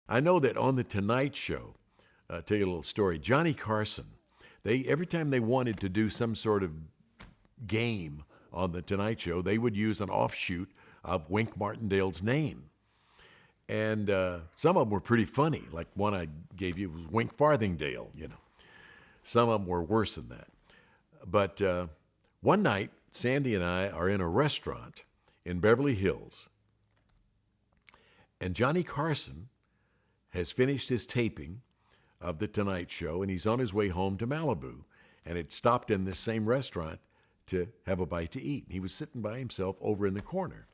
I know that on The Tonight Show, tell you a little story, Johnny Carson, every time they wanted to do some sort of game on The Tonight Show, they would use an offshoot of Wink Martindale's name. And some of them were pretty funny. Like one I gave you was Wink Farthingdale, you know. Some of them were worse than that. But one night, Sandy and I are in a restaurant in Beverly Hills, and Johnny Carson has finished his taping of The Tonight Show, and he's on his way home to Malibu, and had stopped in this same restaurant to have a bite to eat. He was sitting by himself over in the corner.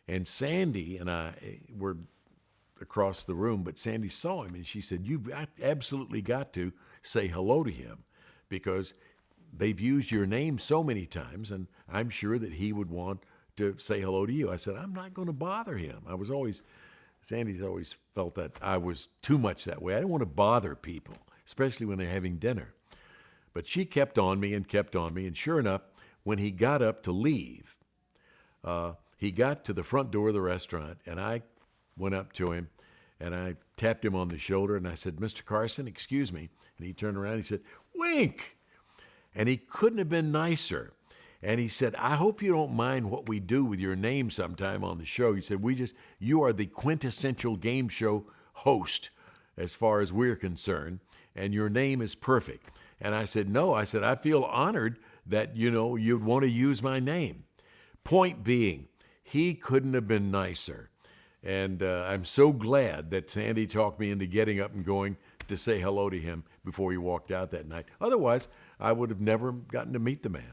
And Sandy and I were across the room, but Sandy saw him, and she said, "You've absolutely got to say hello to him, because they've used your name so many times, and I'm sure that he would want to say hello to you." I said, "I'm not going to bother him." Sandy's always felt that I was too much that way. I didn't want to bother people, especially when they're having dinner. But she kept on me, and sure enough, when he got up to leave, he got to the front door of the restaurant, and I went up to him, and I tapped him on the shoulder, and I said, "Mr. Carson, excuse me." And he turned around and he said, "Wink!" And he couldn't have been nicer. And he said, "I hope you don't mind what we do with your name sometime on the show." He said, "You are the quintessential game show host as far as we're concerned, and your name is perfect." And I said, "No," I said, "I feel honored that, you'd want to use my name." Point being, he couldn't have been nicer. And I'm so glad that Sandy talked me into getting up and going to say hello to him before he walked out that night. Otherwise, I would have never gotten to meet the man.